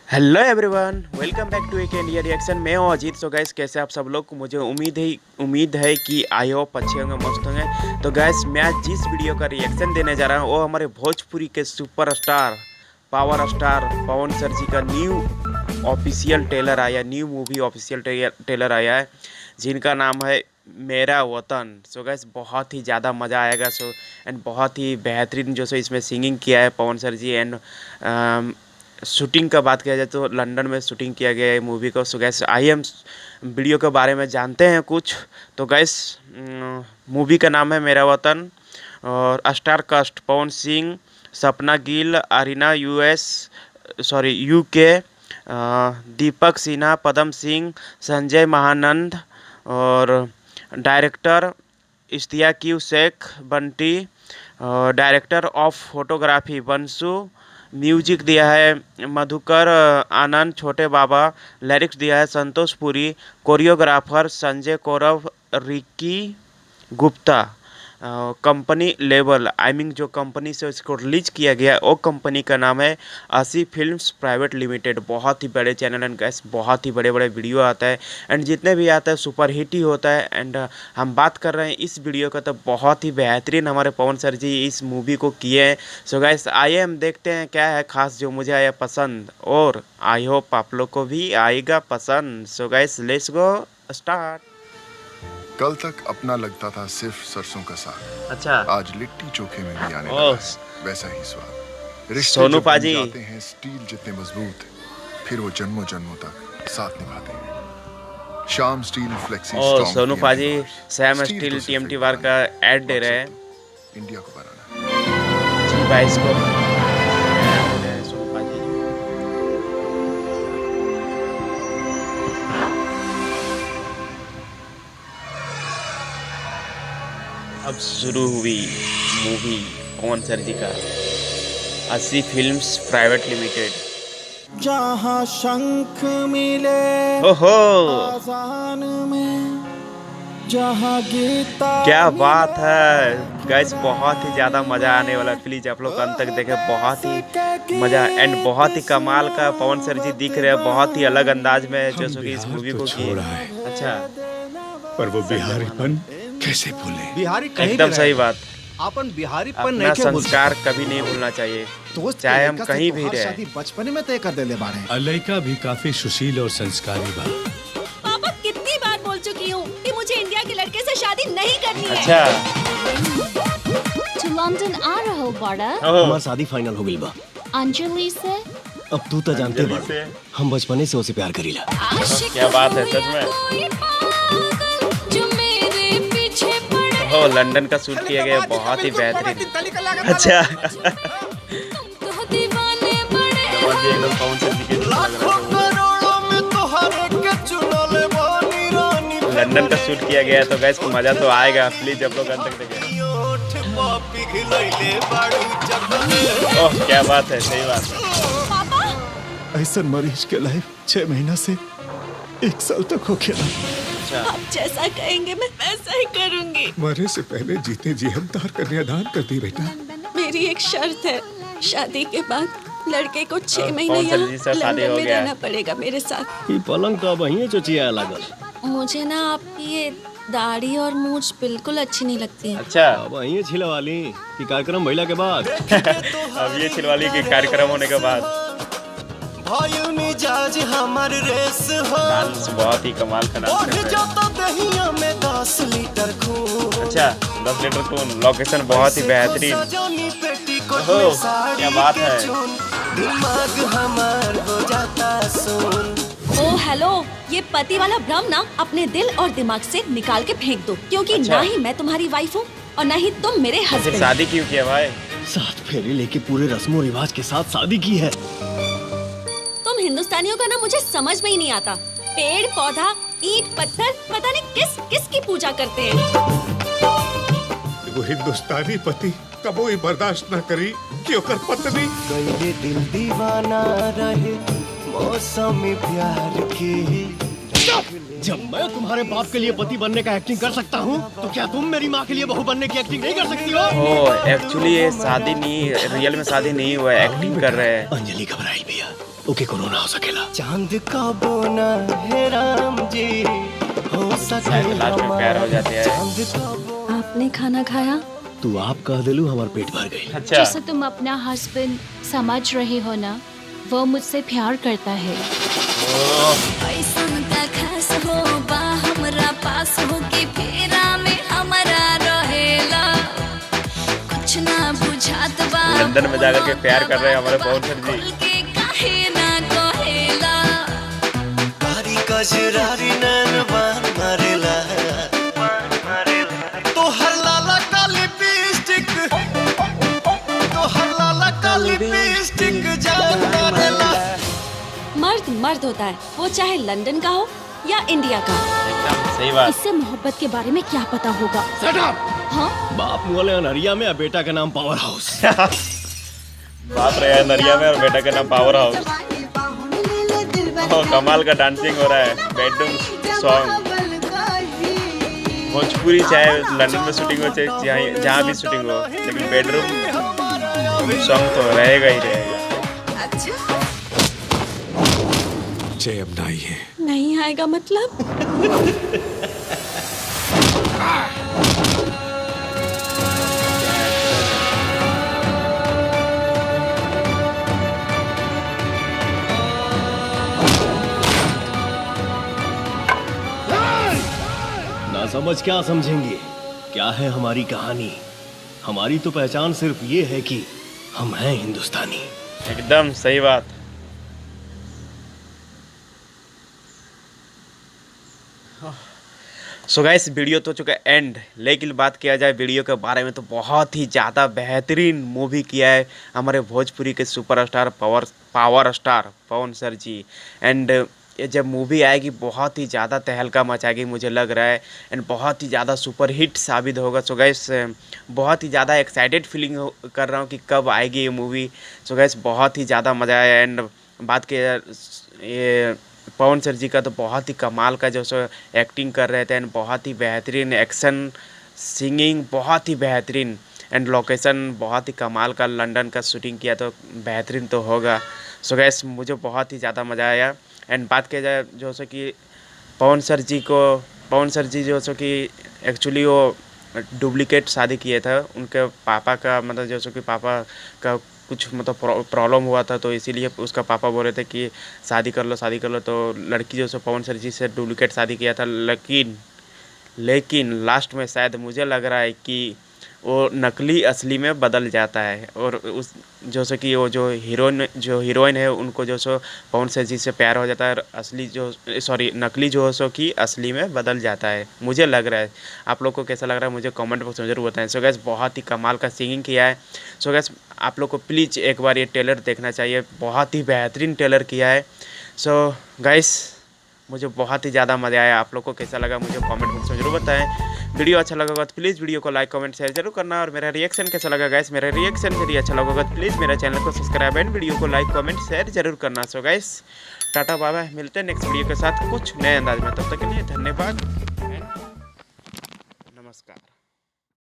Hello everyone, welcome back to एक India reaction. मैं हूँ अजीत। सो गैस, कैसे आप सब लोग? मुझे उम्मीद है कि आई होप अच्छे होंगे, मस्त होंगे। तो गैस, मैं आज जिस वीडियो का रिएक्शन देने जा रहा हूँ वो हमारे भोजपुरी के superstar power star Pawan sir जी का न्यू ऑफिशियल ट्रेलर आया, न्यू मूवी ऑफिशियल ट्रेलर आया है, जिनका नाम है मेरा वतन। सो गैस, बहुत ही ज़्यादा मज़ा आएगा। सो एंड बहुत ही बेहतरीन जो सो इसमें सिंगिंग किया है पवन सर जी। एंड शूटिंग का बात किया जाए तो लंदन में शूटिंग किया गया है मूवी को। सो गैस, आइए हम वीडियो के बारे में जानते हैं कुछ। तो गैस, मूवी का नाम है मेरा वतन और स्टार कास्ट पवन सिंह, सपना गिल, अरीना यूके, दीपक सिन्हा, पदम सिंह, संजय महानंद और director Ishtiyaq Shaikh Bunty, director of photography Bansu, music दिया है मधुकर आनंद छोटे बाबा, लिरिक्स दिया है Santosh Puri, choreographer Sanjay Kaurav, Ricky Gupta. Company label जो कंपनी से इसको रिलीज किया गया है वो कंपनी का नाम है असी फिल्म्स प्राइवेट लिमिटेड। बहुत ही बड़े चैनल एंड गैस, बहुत ही बड़े बड़े वीडियो आता है एंड जितने भी आता है सुपर हिट ही होता है। एंड हम बात कर रहे हैं इस वीडियो का, तो बहुत ही बेहतरीन हमारे पवन सर जी इस मूवी को किए हैं। सो गैस, आइए हम देखते हैं क्या है खास जो मुझे आया पसंद, और आई होप आप लोग को भी आएगा पसंद। सो गैस, लेट्स गो स्टार्ट। कल तक अपना लगता था सिर्फ सरसों का साग, अच्छा, आज लिट्टी चोखे में भी आने लगा है वैसा ही स्वाद। रिश्ते सोनू जब पाजी बन जाते हैं स्टील जितने मजबूत, फिर वो जन्मों जन्मों तक साथ निभाते हैं। शाम स्टील फ्लेक्सी स्ट्रॉन्ग। सोनू पाजी सैम स्टील टीएमटी वार का ऐड दे रहे हैं। इंडिया को बनाना जी भाई, इसको अब शुरू हुई मूवी पवन सर जी का असी फिल्म्स प्राइवेट लिमिटेड। जहाँ शंख मिले ओहो, आजान में, जहाँ गीता क्या बात है गाइस, बहुत ही ज़्यादा मज़ा आने वाला। प्लीज़ आप लोग अंत तक देखें, बहुत ही मज़ा एंड बहुत ही कमाल का पवन सर जी दिख रहे हैं, बहुत ही अलग अंदाज में जो कि इस मूवी को किए। अच्छा, पर वो बिहारीपन कैसे भूले? बिहारी एकदम सही बात। अपन बिहारीपन अपना नहीं के संस्कार कभी नहीं भूलना चाहिए, चाहे हम कहीं भी रहे। शादी बचपन में तय कर देले बाड़े। अलैका भी काफी सुशील और संस्कारी बा। पापा, कितनी बार बोल चुकी हूँ कि मुझे इंडिया के लड़के से शादी नहीं करनी है। अच्छा, to London आ रहा हो बड़ा। हमार शादी फाइनल हो गई बा अंजलि से। अब तू तो जानते बा हम बचपने से उसे प्यार करीला। क्या बात है सच में। हो, लंदन का शूट किया गया, बहुत ही बेहतरीन। अच्छा पवन सर जी के लंदन का शूट किया गया, तो गैस मजा तो आएगा। प्लीज आप लोग अंत तक देखें। ओह, क्या बात है, सही बात है। ऐसा मरीज के लाइफ 6 महीना से 1 साल तक हो गया। आप जैसा कहेंगे मैं वैसा ही करूंगी। मरे से पहले जीते जी हम तार कन्यादान कर दी बेटा। मेरी एक शर्त है, शादी के बाद लड़के को 6 महीने पवन सर यहाँ जी से शादी लंदन हो में गया। रहना पड़ेगा मेरे साथ। ये पलंग तो अब यहीं चोचिया लागल। मुझे ना आपकी ये दाढ़ी और मूंछ बिल्कुल अच्छी नहीं लगती है। अच्छा, अब यहीं छिला वाली कि कार्यक्रम भइला के बाद। अब ये छिलवाली के कार्यक्रम होने के बाद डांस बहुत ही कमाल का डांस कर रहे हैं। 10 लीटर खून। अच्छा, 10 लीटर खून, लोकेशन बहुत ही बेहतरीन। ओहो, क्या बात है। दिमाग हमार हो जाता सुन। ओ हेलो, ये पति वाला भ्रम ना अपने दिल और दिमाग से निकाल के फेंक दो, क्योंकि अच्छा। ना ही मैं तुम्हारी वाइफ हूँ और ना ही तुम मेरे फिर हस्बैंड। शादी क्यों किया भाई? 7 फेरे लेके पूरे रस्मों रिवाज के साथ शादी की है। तुम हिंदुस्तानियों का ना मुझे समझ में ही नहीं आता। पेड़ पौधा ईंट पत्थर पता नहीं किस किस की पूजा करते हैं। वो हिंदुस्तानी पति कबो ही बर्दाश्त न करी कि ओकर पत्नी गईले दिल दीवाना रहे मौसम प्यार के। जब मैं तुम्हारे बाप के लिए पति बनने का एक्टिंग कर सकता हूँ, तो क्या तुम मेरी माँ के लिए बहू बनने की एक्टिंग नहीं कर सकती हो? ओ, एक्चुअली ये शादी नहीं, रियल में शादी नहीं हुआ है, एक्टिंग कर रहे हैं। अंजलि घबराई भैया, ओके कोरोना हो सकेला। चांद का बोना है राम जी, हो सके लास्ट में प्यार हो जाते हैं। आपने खाना खाया? तू आप कह दिलू हमार पेट भर गई। अच्छा जैसे तुम अपना हस्बैंड समझ रहे हो ना, वो मुझसे प्यार करता है। ऐसन का खास हो बा हमरा पास हो कि फेरा में हमरा रहेला, कुछ ना बुझात बा। लंदन में जाकर के प्यार कर रहे हैं हमारे पवन सर जी। काहे ना कहेला कारी कजरारी नैनवा मारेला, तो हर लाला का लिपस्टिक, तो हर लाला का लिपस्टिक जान मारेला। मर्द मर्द होता है, वो चाहे लंदन का हो या इंडिया का। एकदम सही बात। इससे मोहब्बत के बारे में क्या पता होगा? हाँ बाप मुगले अनहरिया में, बेटा का नाम पावर हाउस। बाप रहे नरिया में और बेटा का नाम पावर हाउस। कमाल का डांसिंग हो रहा है। बेडरूम सॉन्ग भोजपुरी, चाहे लंदन में शूटिंग हो चाहे जहाँ भी शूटिंग हो, लेकिन बेडरूम सॉन्ग तो रहेगा ही रहेगा। जय अब नाई है। नहीं आएगा मतलब? ना समझ क्या समझेंगे, क्या है हमारी कहानी। हमारी तो पहचान सिर्फ ये है कि हम हैं हिंदुस्तानी। एकदम सही बात। सो गाइस वीडियो तो चुका एंड, लेकिन बात किया जाए वीडियो के बारे में तो बहुत ही ज़्यादा बेहतरीन मूवी किया है हमारे भोजपुरी के superstar power star Pawan sir ji. And ये जब मूवी आएगी बहुत ही ज़्यादा तहलका मचाएगी मुझे लग रहा है, एंड बहुत ही ज़्यादा सुपर हिट साबित होगा। सो गाइस बहुत ही ज़्यादा एक्साइटेड फीलिंग कर रहा हूँ कि कब आएगी ये मूवी। सो गाइस बहुत ही ज़्यादा मज़ा आया। एंड बात किया ये पवन सर जी का तो बहुत ही कमाल का जो सो एक्टिंग कर रहे थे, एंड बहुत ही बेहतरीन एक्शन, सिंगिंग बहुत ही बेहतरीन, एंड लोकेशन बहुत ही कमाल का, लंदन का शूटिंग किया तो बेहतरीन तो होगा। सो गैस मुझे बहुत ही ज़्यादा मज़ा आया। एंड बात किया जाए जो सो कि पवन सर जी जो सो कि एक्चुअली वो डुप्लीकेट शादी किए थे। उनके पापा का मतलब जो सो कि पापा का कुछ मतलब प्रॉब्लम हुआ था, तो इसीलिए उसका पापा बोल रहे थे कि शादी कर लो। तो लड़की जो सो पवन सर जी से डुप्लीकेट शादी किया था, लेकिन लास्ट में शायद मुझे लग रहा है कि वो नकली असली में बदल जाता है, और उस जो सो कि वो जो हीरोइन है उनको जो सो पवन सर जी से प्यार हो जाता है, और नकली जो सो कि असली में बदल जाता है मुझे लग रहा है। आप लोग को कैसा लग रहा है मुझे कमेंट बॉक्स में जरूर बताएं। सो गैस बहुत ही कमाल का सिंगिंग किया है। सो गैस आप लोग को प्लीज़ एक बार ये ट्रेलर देखना चाहिए, बहुत ही बेहतरीन ट्रेलर किया है। सो गाइस मुझे बहुत ही ज़्यादा मज़ा आया। आप लोग को कैसा लगा मुझे कमेंट बॉक्स में जरूर बताएं। वीडियो अच्छा लगा होगा तो प्लीज़ वीडियो को लाइक कमेंट शेयर जरूर करना, और मेरा रिएक्शन कैसा लगा गाइस, मेरा रिएक्शन यदि अच्छा लगा होगा तो प्लीज़ मेरा चैनल को सब्सक्राइब एंड वीडियो को लाइक कमेंट शेयर जरूर करना। So guys tata bye bye, मिलते हैं नेक्स्ट वीडियो के साथ कुछ नए अंदाज में, तब तक के लिए धन्यवाद।